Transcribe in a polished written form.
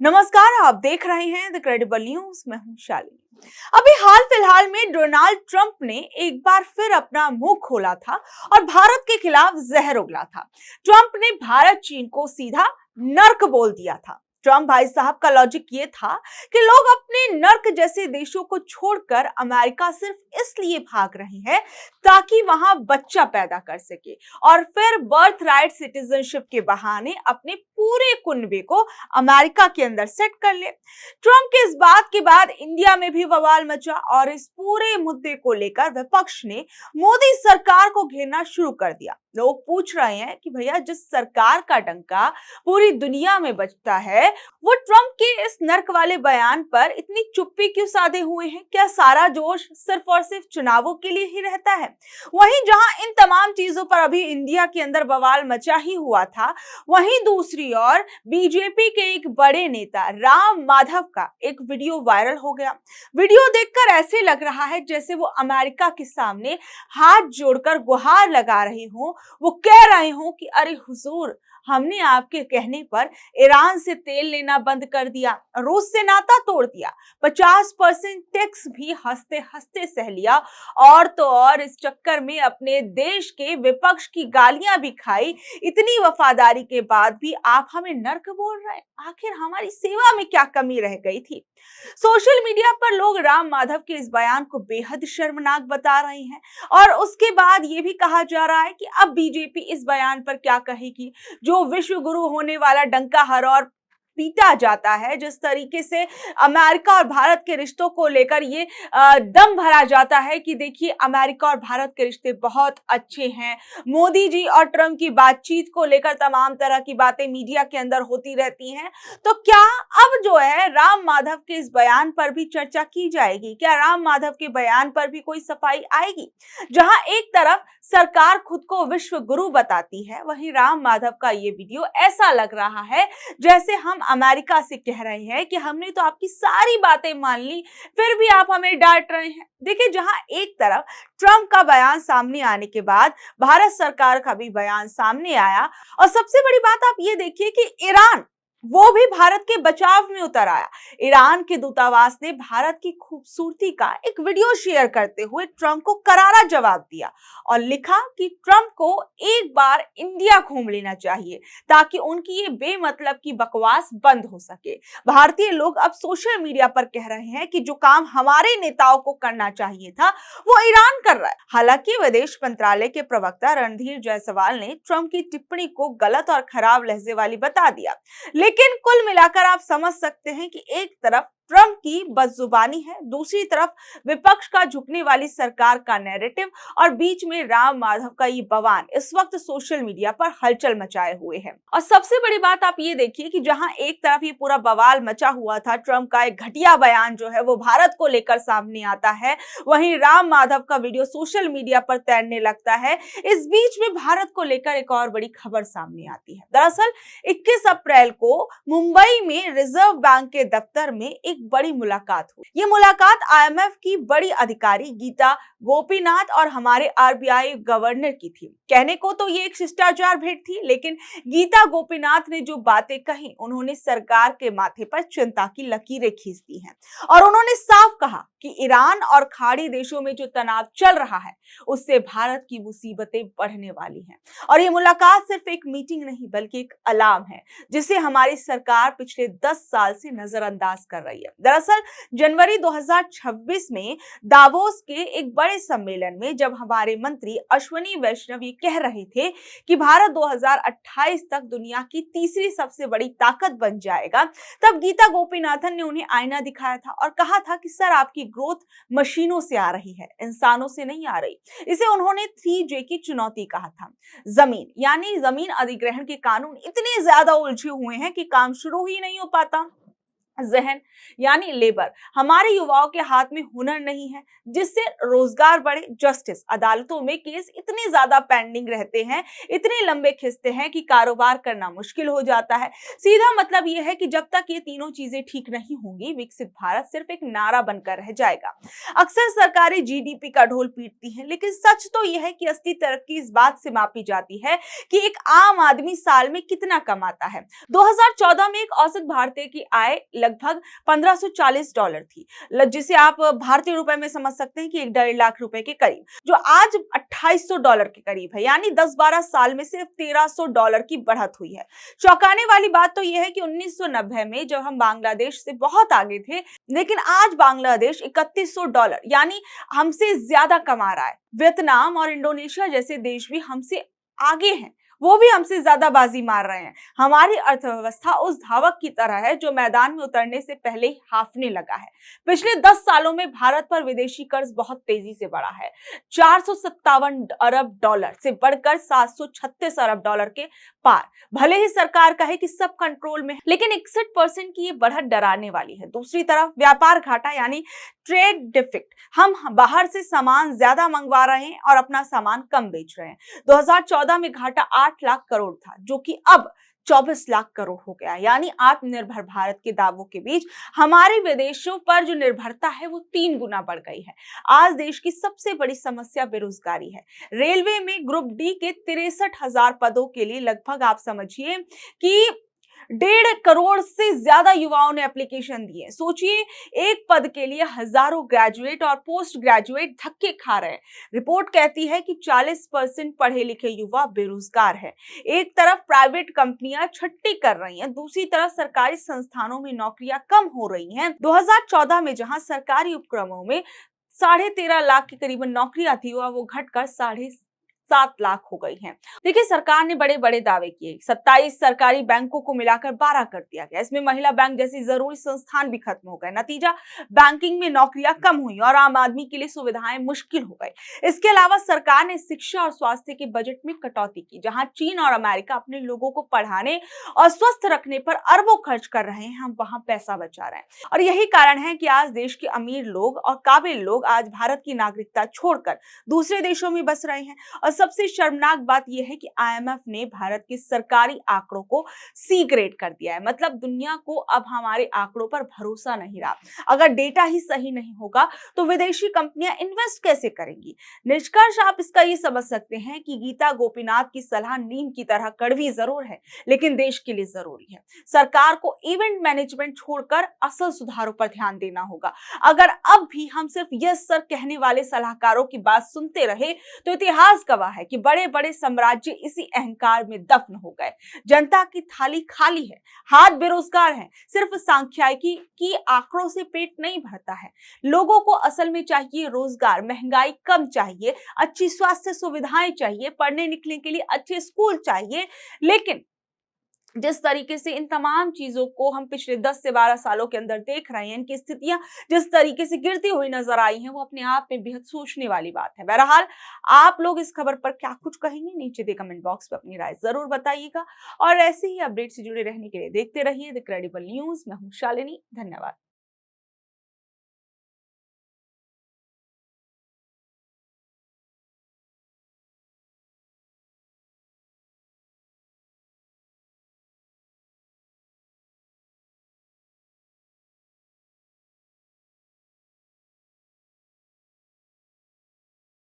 नमस्कार, आप देख रहे हैं द क्रेडिबल न्यूज। मैं हूं शालिनी। अभी हाल फिलहाल में डोनाल्ड ट्रंप ने एक बार फिर अपना मुंह खोला था और भारत के खिलाफ जहर उगला था। ट्रंप ने भारत चीन को सीधा नर्क बोल दिया था। ट्रंप भाई साहब का लॉजिक ये था कि लोग अपने नर्क जैसे देशों को छोड़कर अमेरिका सिर्फ इसलिए भाग रहे हैं ताकि वहां बच्चा पैदा कर सके और फिर बर्थ राइट सिटीजनशिप के बहाने अपने पूरे कुनबे को अमेरिका के अंदर सेट कर ले। ट्रंप के इस बात के बाद इंडिया में भी बवाल मचा और इस पूरे मुद्दे को लेकर विपक्ष ने मोदी सरकार को घेरना शुरू कर दिया। लोग पूछ रहे हैं कि भैया जिस सरकार का डंका पूरी दुनिया में बजता है, वो ट्रंप के इस नर्क वाले बयान पर इतनी चुप्पी क्यों साधे हुए हैं? क्या सारा जोश सिर्फ और सिर्फ चुनावों के लिए ही रहता है? वहीं जहां इन तमाम चीजों पर अभी इंडिया के अंदर बवाल मचा ही हुआ था, वहीं दूसरी ओर बीजेपी के एक बड़े नेता राम माधव का एक वीडियो वायरल हो गया। वीडियो देखकर ऐसे लग रहा है जैसे वो अमेरिका के सामने हाथ जोड़कर गुहार लगा रहे हो, वो कह रहे हो कि अरे हुजूर, हमने आपके कहने पर ईरान से तेल लेना बंद कर दिया, रूस से नाता तोड़ दिया, 50% टैक्स भी हंसते हंसते सह लिया और तो और इस चक्कर में अपने देश के विपक्ष की गालियां भी खाई। इतनी वफादारी के बाद भी आप हमें नर्क बोल रहे हैं। आखिर हमारी सेवा में क्या कमी रह गई थी? सोशल मीडिया पर लोग राम माधव के इस बयान को बेहद शर्मनाक बता रहे हैं और उसके बाद ये भी कहा जा रहा है कि अब बीजेपी इस बयान पर क्या कहेगी। जो विश्व गुरु होने वाला डंका हर और पीटा जाता है, जिस तरीके से अमेरिका और भारत के रिश्तों को लेकर ये दम भरा जाता है कि देखिए अमेरिका और भारत के रिश्ते बहुत अच्छे हैं। मोदी जी और ट्रंप की बातचीत को लेकर तमाम तरह की बातें मीडिया के अंदर होती रहती हैं। तो क्या अब जो है राम माधव के इस बयान पर भी चर्चा की जाएगी? क्या राम माधव के बयान पर भी कोई सफाई आएगी? जहां एक तरफ सरकार खुद को विश्व गुरु बताती है, वहीं राम माधव का ये वीडियो ऐसा लग रहा है जैसे हम अमेरिका से कह रहे हैं कि हमने तो आपकी सारी बातें मान ली, फिर भी आप हमें डांट रहे हैं। देखिए, जहां एक तरफ ट्रंप का बयान सामने आने के बाद भारत सरकार का भी बयान सामने आया और सबसे बड़ी बात आप ये देखिए कि ईरान वो भी भारत के बचाव में उतर आया। ईरान के दूतावास ने भारत की खूबसूरती का एक वीडियो शेयर करते हुए ट्रंप को करारा जवाब दिया और लिखा कि ट्रंप को एक बार इंडिया घूम लेना चाहिए ताकि उनकी ये बेमतलब की बकवास बंद हो सके। भारतीय लोग अब सोशल मीडिया पर कह रहे हैं कि जो काम हमारे नेताओं को करना चाहिए था, वो ईरान कर रहा है। हालांकि विदेश मंत्रालय के प्रवक्ता रणधीर जायसवाल ने ट्रंप की टिप्पणी को गलत और खराब लहजे वाली बता दिया। लेकिन कुल मिलाकर आप समझ सकते हैं कि एक तरफ ट्रंप की बदजुबानी है, दूसरी तरफ विपक्ष का झुकने वाली सरकार का नैरेटिव और बीच में राम माधव का ये बयान इस वक्त सोशल मीडिया पर हलचल मचाए हुए है। और सबसे बड़ी बात आप ये देखिए कि जहां एक तरफ ये पूरा बवाल मचा हुआ था, ट्रंप का एक घटिया बयान जो है वो भारत को लेकर सामने आता है, वहीं राम माधव का वीडियो सोशल मीडिया पर तैरने लगता है। इस बीच में भारत को लेकर एक और बड़ी खबर सामने आती है। दरअसल 21 अप्रैल को मुंबई में रिजर्व बैंक के दफ्तर में एक बड़ी मुलाकात हुई। ये मुलाकात आईएमएफ की बड़ी अधिकारी गीता गोपीनाथ और हमारे आरबीआई गवर्नर की थी। कहने को तो ये एक शिष्टाचार भेंट थी, लेकिन गीता गोपीनाथ ने जो बातें कही, उन्होंने सरकार के माथे पर चिंता की लकीरें खींच दी हैं और उन्होंने साफ कहा कि ईरान और खाड़ी देशों में जो तनाव चल रहा है, उससे भारत की मुसीबतें बढ़ने वाली हैं। और ये मुलाकात सिर्फ एक मीटिंग नहीं बल्कि एक अलार्म है जिसे हमारी सरकार पिछले 10 साल से नजरअंदाज कर रही है। दरअसल जनवरी 2026 में दावोस के एक बड़े सम्मेलन में जब हमारे मंत्री अश्विनी वैष्णव ये कह रहे थे कि भारत 2028 तक दुनिया की तीसरी सबसे बड़ी ताकत बन जाएगा, तब गीता गोपीनाथन ने उन्हें आईना दिखाया था और कहा था कि सर, आपकी ग्रोथ मशीनों से आ रही है, इंसानों से नहीं आ रही। इसे उन्होंने 3J की चुनौती कहा था। जमीन यानी जमीन अधिग्रहण के कानून इतने ज्यादा उलझे हुए हैं कि काम शुरू ही नहीं हो पाता। जहन यानी लेबर। हमारे युवाओं के हाथ में हुनर नहीं है जिससे रोजगार बढ़े। जस्टिस, अदालतों में केस इतने ज्यादा पेंडिंग रहते हैं, इतने लंबे खिंचते हैं कि कारोबार करना मुश्किल हो जाता है। सीधा मतलब यह है कि जब तक ये तीनों चीजें ठीक नहीं होंगी, विकसित भारत सिर्फ एक नारा बनकर रह जाएगा। अक्सर सरकारें जीडीपी का ढोल पीटती हैं, लेकिन सच तो यह है कि असली तरक्की इस बात से मापी जाती है कि एक आम आदमी साल में कितना कमाता है। 2014 में एक औसत भारतीय की आय लगभग $1540 थी, जिसे आप भारतीय रुपए में समझ सकते हैं कि 1.5 लाख रुपए के करीब, जो आज $2800 के करीब है। यानी 10-12 साल में सिर्फ $1300 की बढ़त हुई है। चौंकाने वाली बात तो यह है कि 1990 में जब हम बांग्लादेश से बहुत आगे थे, लेकिन आज बांग्लादेश $3100 यानी हमसे ज्यादा कमा रहा है। वियतनाम और इंडोनेशिया जैसे देश भी हमसे आगे हैं, वो भी हमसे ज्यादा बाजी मार रहे हैं। हमारी अर्थव्यवस्था उस धावक की तरह है जो मैदान में उतरने से पहले ही हाफने लगा है। पिछले 10 सालों में भारत पर विदेशी कर्ज बहुत तेजी से बढ़ा है, $457 अरब से बढ़कर $736 अरब के पार। भले ही सरकार कहे कि सब कंट्रोल में है, लेकिन 61% की ये बढ़त डराने वाली है। दूसरी तरफ व्यापार घाटा यानी ट्रेड डिफिक्ट, हम बाहर से सामान ज्यादा मंगवा रहे हैं और अपना सामान कम बेच रहे हैं। 2014 में घाटा 8 लाख करोड़ था, जो कि अब 24 लाख करोड़ हो गया। यानी आत्मनिर्भर भारत के दावों के बीच हमारे विदेशों पर जो निर्भरता है वो 3 गुना बढ़ गई है। आज देश की सबसे बड़ी समस्या बेरोजगारी है। रेलवे में ग्रुप डी के 63,000 पदों के लिए लगभग आप समझिए कि 1.5 करोड़ से ज्यादा युवाओं ने एप्लीकेशन दिए। सोचिए, एक पद के लिए हजारों ग्रेजुएट और पोस्ट ग्रेजुएट धक्के खा रहे हैं। रिपोर्ट कहती है कि 40% पढ़े लिखे युवा बेरोजगार है। एक तरफ प्राइवेट कंपनियां छट्टी कर रही हैं, दूसरी तरफ सरकारी संस्थानों में नौकरियां कम हो रही हैं। 2014 में जहां सरकारी उपक्रमों में 13.5 लाख के करीबन नौकरियां थी, वो घटकर 7.5 लाख हो गई हैं। देखिए, सरकार ने बड़े बड़े दावे किए, 27 सरकारी बैंकों को मिलाकर 12 कर दिया गया। इसमें महिला बैंक जैसी जरूरी संस्थान भी खत्म हो गए। नतीजा, बैंकिंग में नौकरियां कम हुई और आम आदमी के लिए सुविधाएं मुश्किल हो गई। इसके अलावा सरकार ने शिक्षा और स्वास्थ्य के बजट में कटौती की। जहां चीन और अमेरिका अपने लोगों को पढ़ाने और स्वस्थ रखने पर अरबों खर्च कर रहे हैं, हम वहां पैसा बचा रहे हैं। और यही कारण है कि आज देश के अमीर लोग और काबिल लोग आज भारत की नागरिकता छोड़कर दूसरे देशों में बस रहे हैं। और सबसे शर्मनाक बात यह है कि आईएमएफ ने भारत के सरकारी आंकड़ों को सी ग्रेड कर दिया है। मतलब दुनिया को अब हमारे आंकड़ों पर भरोसा नहीं रहा। अगर डेटा ही सही नहीं होगा तो विदेशी कंपनियां इन्वेस्ट कैसे करेंगी? निष्कर्ष आप इसका ये समझ सकते हैं कि गीता गोपीनाथ की सलाह नीम की तरह कड़वी जरूर है, लेकिन देश के लिए जरूरी है। सरकार को इवेंट मैनेजमेंट छोड़कर असल सुधारों पर ध्यान देना होगा। अगर अब भी हम सिर्फ यस सर कहने वाले सलाहकारों की बात सुनते रहे तो इतिहास गवाह है कि बड़े बड़े साम्राज्य इसी अहंकार में दफन हो गए। जनता की थाली खाली है, हाथ बेरोजगार हैं। सिर्फ सांख्यिकी की आंकड़ों से पेट नहीं भरता है। लोगों को असल में चाहिए रोजगार, महंगाई कम चाहिए, अच्छी स्वास्थ्य सुविधाएं चाहिए, पढ़ने लिखने के लिए अच्छे स्कूल चाहिए। लेकिन जिस तरीके से इन तमाम चीजों को हम पिछले 10 से 12 सालों के अंदर देख रहे हैं, इनकी स्थितियां जिस तरीके से गिरती हुई नजर आई हैं, वो अपने आप में बेहद सोचने वाली बात है। बहरहाल, आप लोग इस खबर पर क्या कुछ कहेंगे, नीचे दे कमेंट बॉक्स में अपनी राय जरूर बताइएगा। और ऐसे ही अपडेट से जुड़े रहने के लिए देखते रहिए द क्रेडिबल न्यूज। मैं हूं शालिनी, धन्यवाद।